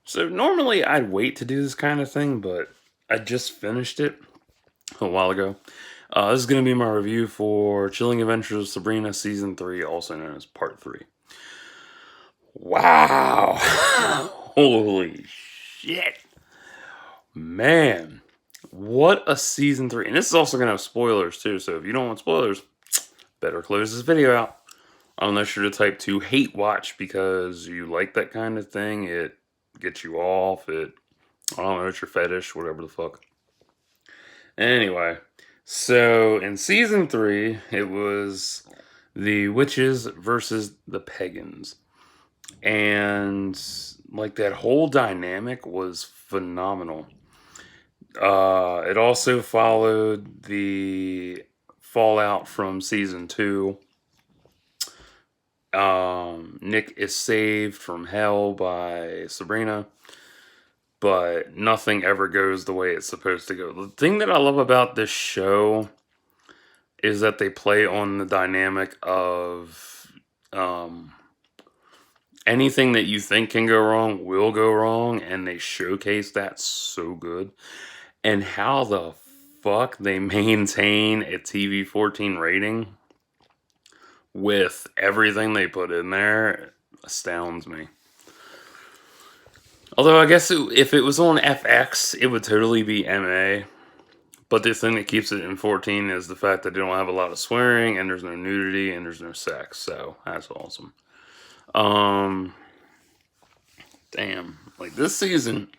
So normally I'd wait to do this kind of thing, but I just finished it a while ago. This is going to be my review for Chilling Adventures of Sabrina Season 3, also known as Part 3. Wow! Holy shit! Man, what a Season 3. And this is also going to have spoilers too, so if you don't want spoilers, better close this video out. Unless you're the type to hate watch because you like that kind of thing, it gets you off, I don't know, it's your fetish, whatever the fuck. Anyway, so in season 3, it was the witches versus the pagans. And like that whole dynamic was phenomenal. It also followed the fallout from season 2. Nick is saved from hell by Sabrina, but nothing ever goes the way it's supposed to go. The thing that I love about this show is that they play on the dynamic of anything that you think can go wrong will go wrong, and they showcase that so good. And how the fuck they maintain a TV 14 rating with everything they put in there astounds me. Although I guess if it was on FX, it would totally be MA. But the thing that keeps it in 14 is the fact that they don't have a lot of swearing, and there's no nudity, and there's no sex. So that's awesome. Damn. Like this season,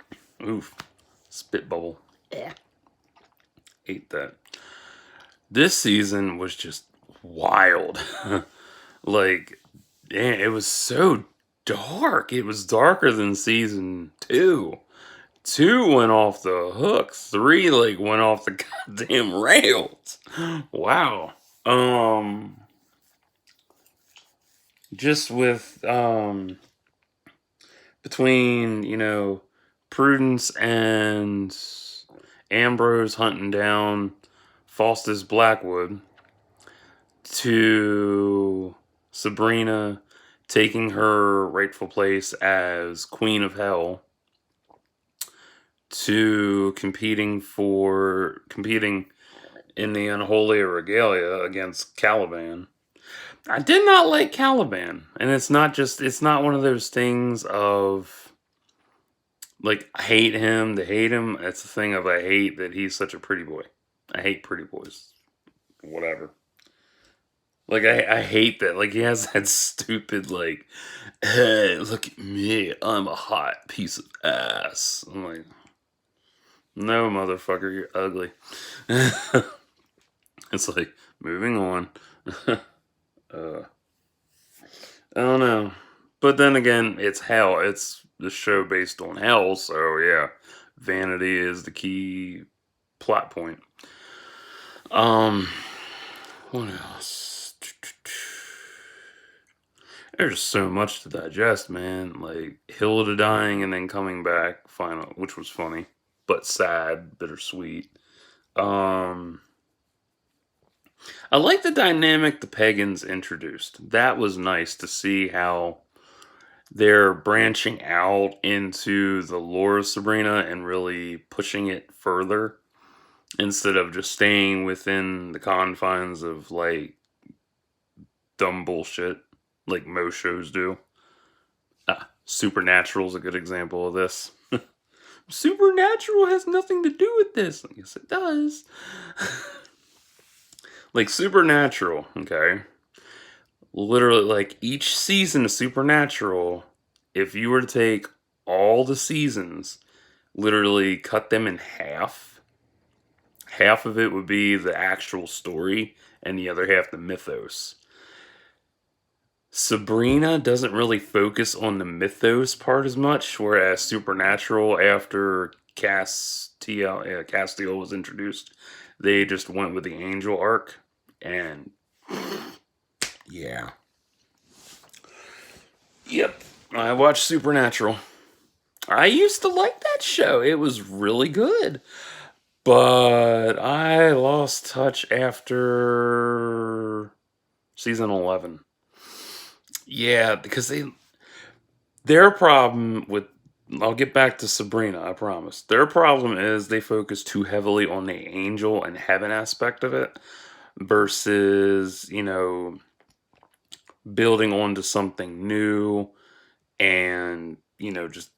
oof, spit bubble. Yeah. Ate that. This season was just wild. Like, yeah, it was so dark. It was darker than season 2. 2 went off the hook. 3 like went off the goddamn rails. Wow. Just with between, Prudence and Ambrose hunting down Faustus Blackwood to Sabrina taking her rightful place as Queen of Hell to competing in the unholy regalia against Caliban. I did not like Caliban, and it's not one of those things of like I hate him to hate him. It's the thing of I hate that he's such a pretty boy. I hate pretty boys. Whatever. Like I hate that. Like he has that stupid like, hey, look at me, I'm a hot piece of ass. I'm like, no, motherfucker, you're ugly. It's like, moving on. I don't know. But then again, it's hell. It's the show based on hell, so yeah. Vanity is the key plot point. What else? There's so much to digest, man. Like Hilda dying and then coming back, final, which was funny, but sad, bittersweet. I like the dynamic the pagans introduced. That was nice to see how they're branching out into the lore of Sabrina and really pushing it further instead of just staying within the confines of like dumb bullshit like most shows do. Supernatural is a good example of this. Supernatural has nothing to do with this. I guess it does. Like Supernatural, okay? Literally, like each season of Supernatural, if you were to take all the seasons, literally cut them in half of it would be the actual story, and the other half the mythos. Sabrina doesn't really focus on the mythos part as much, whereas Supernatural, after Castiel was introduced, they just went with the angel arc, and yeah. Yep, I watched Supernatural. I used to like that show. It was really good. But I lost touch after season 11. Yeah, because their problem with I'll get back to Sabrina, I promise. Their problem is they focus too heavily on the angel and heaven aspect of it versus, building onto something new and, just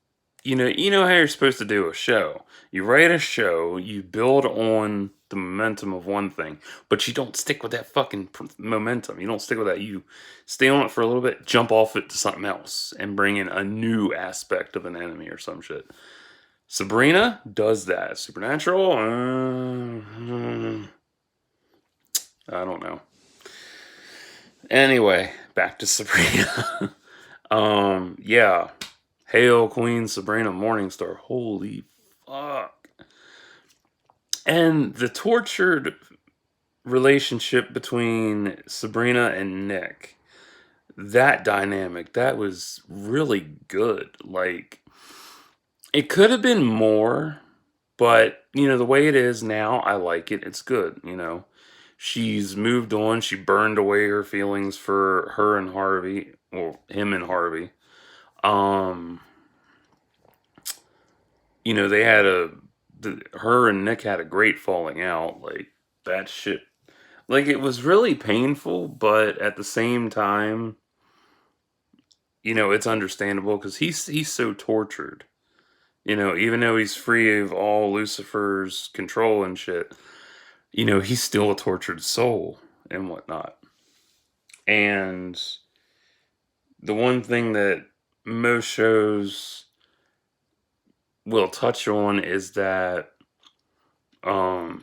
how you're supposed to do a show. You write a show, you build on the momentum of one thing, but you don't stick with that fucking momentum. You don't stick with that. You stay on it for a little bit, jump off it to something else, and bring in a new aspect of an enemy or some shit. Sabrina does that. Supernatural, I don't know. Anyway, back to Sabrina. Yeah. Hail Queen Sabrina Morningstar. Holy fuck. And the tortured relationship between Sabrina and Nick, that dynamic, that was really good. Like, it could have been more, but, the way it is now, I like it. It's good. She's moved on. She burned away her feelings for her and Harvey, or him and Harvey. Um, they had her and Nick had a great falling out. Like, that shit. Like, it was really painful, but at the same time, it's understandable because he's so tortured. Even though he's free of all Lucifer's control and shit, he's still a tortured soul and whatnot. And the one thing that most shows will touch on is that, well,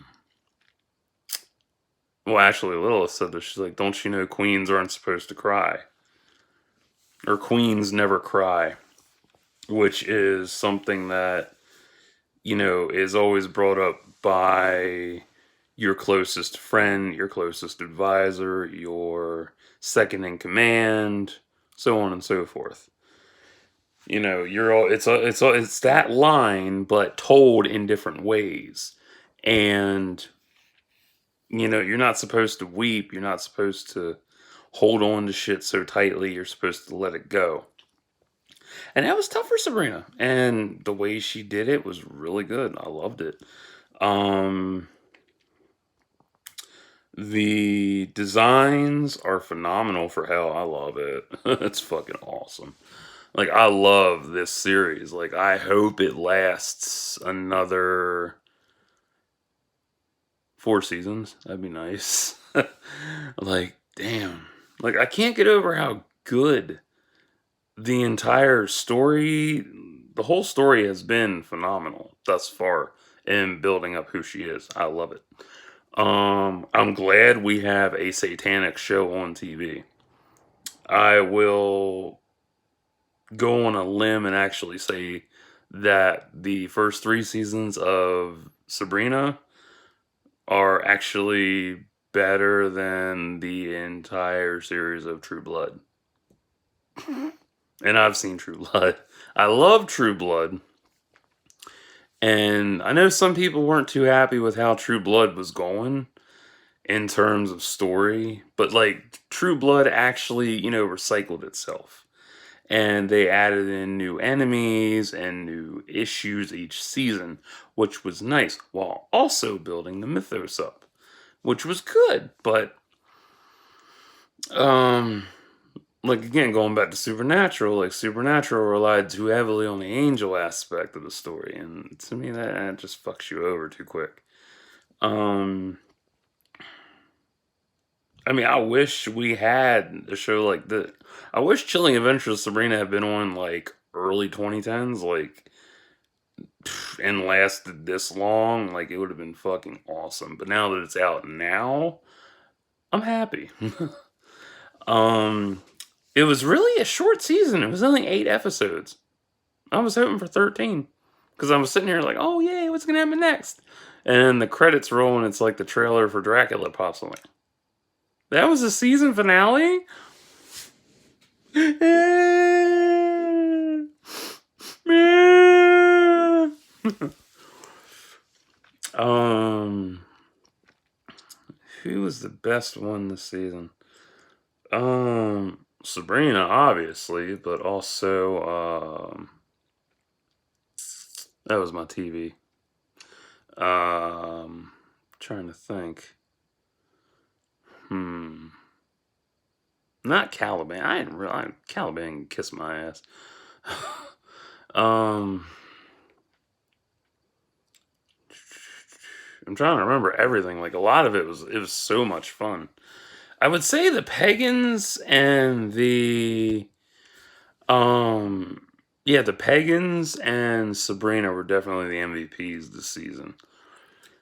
actually, Lilith said this. She's like, don't you know queens aren't supposed to cry? Or queens never cry, which is something that, is always brought up by your closest friend, your closest advisor, your second in command, so on and so forth. You're all it's that line, but told in different ways. And you're not supposed to weep. You're not supposed to hold on to shit so tightly. You're supposed to let it go. And that was tough for Sabrina. And the way she did it was really good. I loved it. The designs are phenomenal for hell. I love it. It's fucking awesome. Like, I love this series. Like, I hope it lasts another 4 seasons. That'd be nice. Like, damn. Like, I can't get over how good the entire story, the whole story has been phenomenal thus far in building up who she is. I love it. I'm glad we have a satanic show on TV. I will go on a limb and actually say that the first 3 seasons of Sabrina are actually better than the entire series of True Blood. And I've seen True Blood. I love True Blood. And I know some people weren't too happy with how True Blood was going in terms of story, but like True Blood actually, recycled itself. And they added in new enemies and new issues each season, which was nice, while also building the mythos up, which was good. But like, again, going back to Supernatural, like, Supernatural relied too heavily on the angel aspect of the story, and to me that just fucks you over too quick. I mean, I wish we had a show like that. I wish Chilling Adventures of Sabrina had been on, like, early 2010s, like, and lasted this long. Like, it would have been fucking awesome. But now that it's out now, I'm happy. It was really a short season. It was only 8 episodes. I was hoping for 13. Because I was sitting here like, oh, yay, what's going to happen next? And the credits roll, and it's like the trailer for Dracula pops on. Like, that was the season finale? Who was the best one this season? Sabrina, obviously, but also, That was my TV. Trying to think. Not Caliban. I didn't realize Caliban can kiss my ass. um, I'm trying to remember everything. Like a lot of it was so much fun. I would say the Pagans and um the Pagans and Sabrina were definitely the MVPs this season.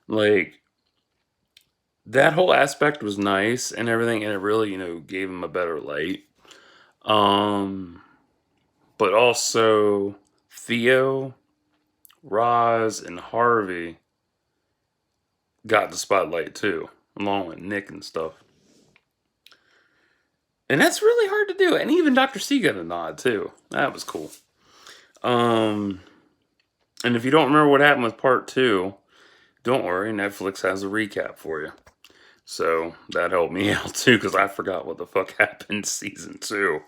Like that whole aspect was nice and everything, and it really, gave him a better light. Um, but also Theo, Roz, and Harvey got the spotlight too, along with Nick and stuff. And that's really hard to do. And even Dr. C got a nod too. That was cool. And if you don't remember what happened with part 2, don't worry, Netflix has a recap for you. So that helped me out too, because I forgot what the fuck happened season 2.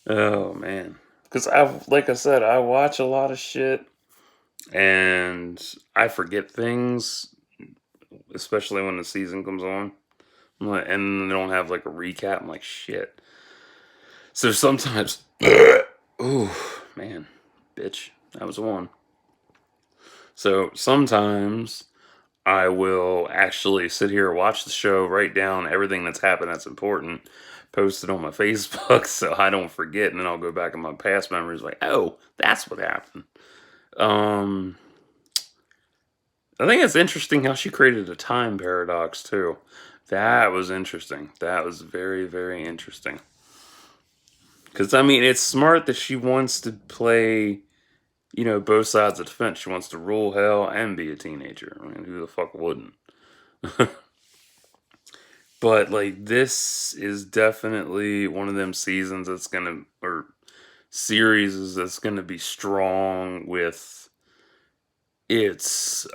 Oh man. Because like I said, I watch a lot of shit and I forget things, especially when the season comes on. And they don't have like a recap. I'm like, shit. So sometimes, ooh, man, bitch, that was one. So sometimes I will actually sit here, watch the show, write down everything that's happened that's important, post it on my Facebook so I don't forget, and then I'll go back in my past memories like, oh, that's what happened. I think it's interesting how she created a time paradox too. That was interesting. That was very, very interesting. Because, I mean, it's smart that she wants to play, both sides of the fence. She wants to rule hell and be a teenager. I mean, who the fuck wouldn't? But, like, this is definitely one of them seasons that's going to, or series that's going to be strong with its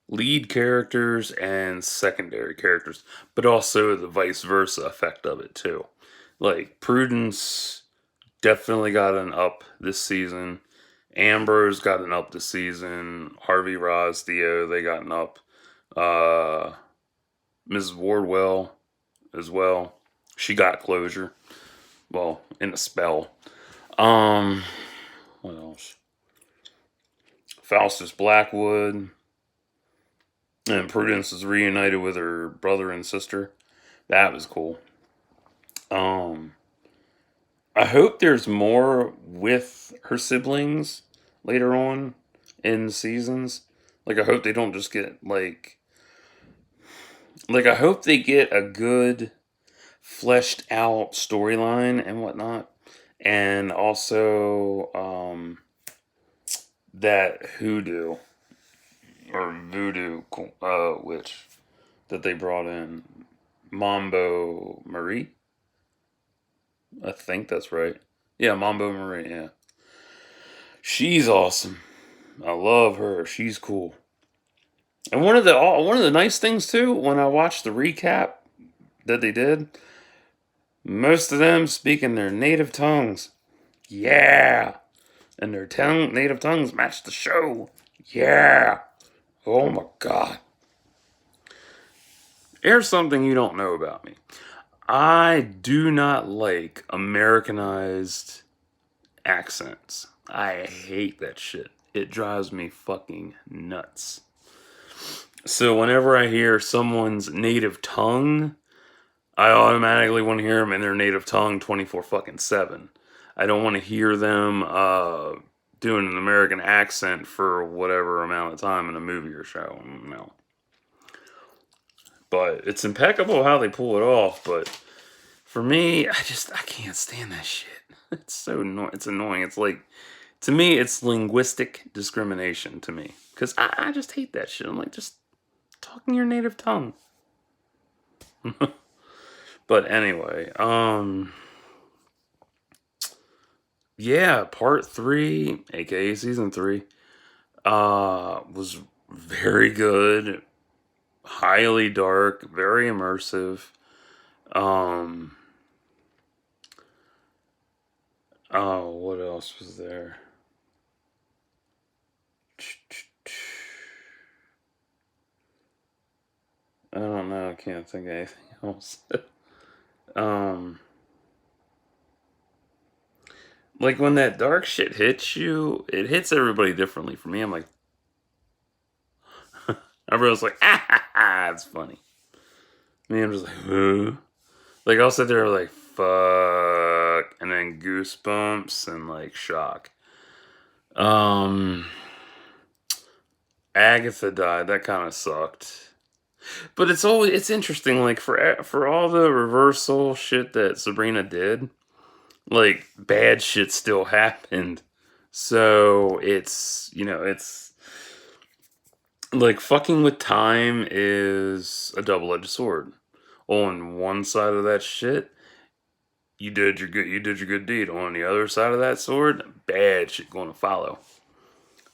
lead characters and secondary characters, but also the vice versa effect of it, too. Like, Prudence definitely got an up this season. Amber's got an up this season. Harvey, Roz, Theo, they got an up. Mrs. Wardwell as well. She got closure. Well, in a spell. What else? Faustus Blackwood. And Prudence is reunited with her brother and sister. That was cool. I hope there's more with her siblings later on in seasons. Like, I hope they don't just get, I hope they get a good, fleshed out storyline and whatnot. And also, that hoodoo, or voodoo, witch that they brought in. Mambo Marie? I think that's right. Yeah, Mambo Marie, yeah. She's awesome. I love her. She's cool. And one of the nice things too, when I watched the recap that they did, most of them speak in their native tongues. Yeah. And their native tongues match the show. Yeah. Oh my god. Here's something you don't know about me. I do not like Americanized accents. I hate that shit. It drives me fucking nuts. So whenever I hear someone's native tongue, I automatically want to hear them in their native tongue 24 fucking 7. I don't want to hear them doing an American accent for whatever amount of time in a movie or show. No. But it's impeccable how they pull it off, but for me, I can't stand that shit. It's so annoying. It's annoying. It's like, to me, it's linguistic discrimination to me. Because I just hate that shit. I'm like, just talking your native tongue. But anyway, yeah, part 3, aka season 3, was very good, highly dark, very immersive. Oh, what else was there? I don't know. I can't think of anything else. um, like when that dark shit hits you, it hits everybody differently. For me, I'm like, everyone's like, ah, ha, ha, it's funny. Me, I'm just like, huh? Like I'll sit there like, fuck, and then goosebumps and like shock. Um, Agatha died. That kind of sucked. But it's interesting. Like for all the reversal shit that Sabrina did, like bad shit still happened. So it's like fucking with time is a double-edged sword. On one side of that shit, you did your good deed. On the other side of that sword, bad shit going to follow.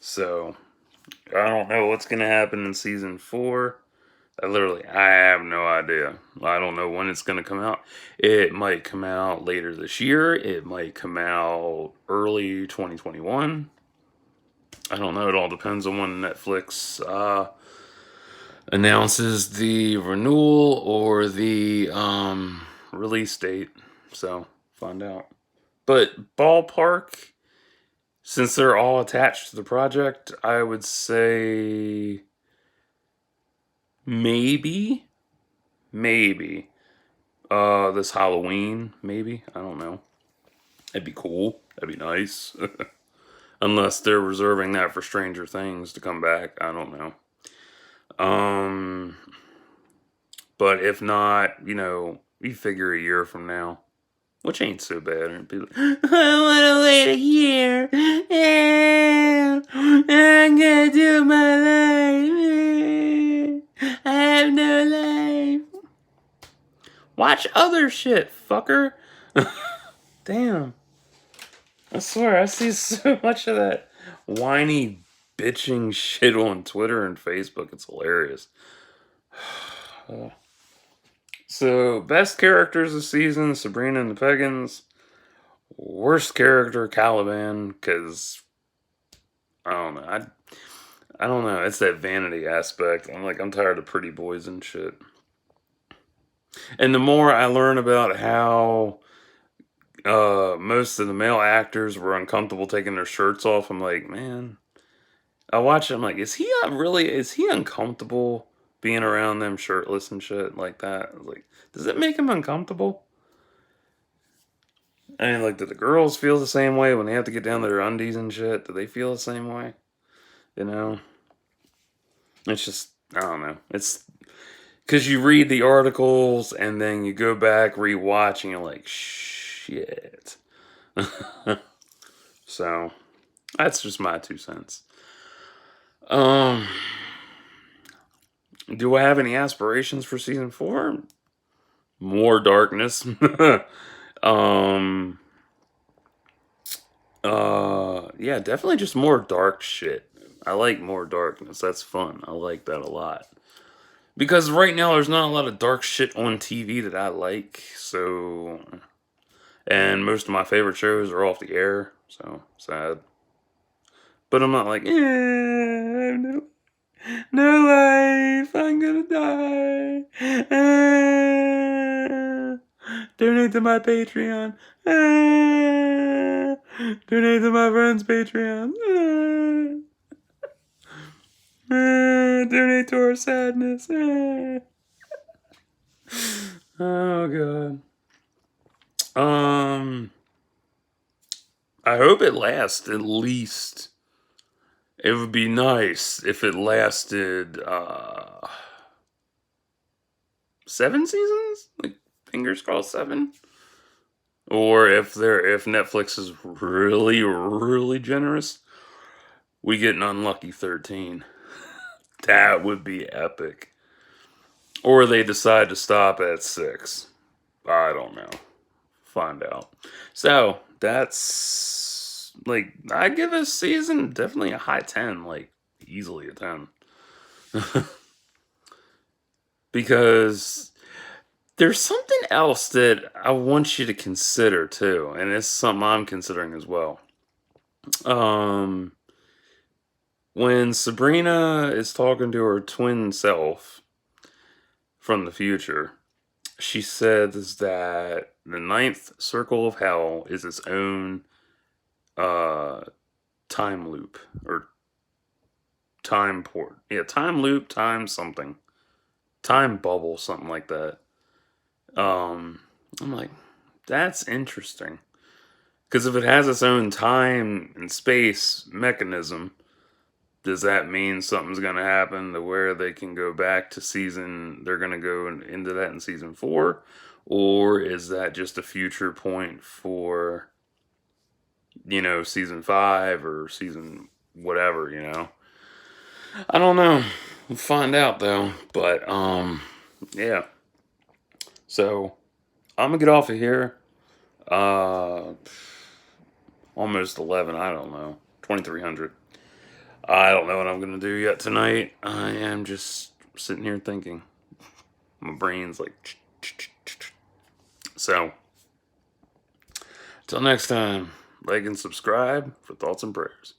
So I don't know what's gonna happen in season 4. I have no idea. I don't know when it's gonna come out. It might come out later this year. It might come out early 2021. I don't know. It all depends on when Netflix announces the renewal or the release date. So find out. But ballpark, since they're all attached to the project, I would say maybe, maybe this Halloween. Maybe, I don't know. It'd be cool. That'd be nice. Unless they're reserving that for Stranger Things to come back. I don't know. Um, but if not, we figure a year from now, which ain't so bad. And people, I want to wait a year. I'm gonna do my life. I have no life. Watch other shit, fucker. Damn. I swear, I see so much of that whiny bitching shit on Twitter and Facebook. It's hilarious. So, best characters this season, Sabrina and the Pagans. Worst character, Caliban, because I don't know. I don't know. It's that vanity aspect. I'm tired of pretty boys and shit. And the more I learn about how most of the male actors were uncomfortable taking their shirts off, I'm like, man. I watch it, I'm like, is he uncomfortable being around them shirtless and shit like that? I was like, does it make him uncomfortable? I mean, like, do the girls feel the same way when they have to get down to their undies and shit? Do they feel the same way? You know? It's just, I don't know. It's because you read the articles and then you go back, rewatch, and you're like, shit. So, that's just my 2 cents. Um, do I have any aspirations for season 4? More darkness. um, yeah, definitely just more dark shit. I like more darkness. That's fun. I like that a lot. Because right now there's not a lot of dark shit on TV that I like. So, and most of my favorite shows are off the air. So sad. But I'm not like, I have no life. I'm gonna die. Donate to my Patreon. Donate to my friend's Patreon. Donate to our sadness. Oh god. I hope it lasts at least. It would be nice if it lasted 7 seasons? Like fingers crossed 7. Or if Netflix is really, really generous, we get an unlucky 13. That would be epic. Or they decide to stop at 6. I don't know. Find out. So that's like I give this season definitely a high 10, like easily a 10. Because there's something else that I want you to consider too, and it's something I'm considering as well. Um, when Sabrina is talking to her twin self, from the future. She says that the ninth circle of hell is its own uh, time loop or time port. Yeah, time loop, time something, time bubble, something like that. I'm like, that's interesting. Because if it has its own time and space mechanism, does that mean something's going to happen to where they can go back to they're going to go into that in season 4? Or is that just a future point for, season 5 or season whatever? I don't know. We'll find out though. But, yeah. So, I'm going to get off of here. Uh, Almost 11. I don't know. 2300. I don't know what I'm going to do yet tonight. I am just sitting here thinking. My brain's like. So, till next time, like and subscribe for thoughts and prayers.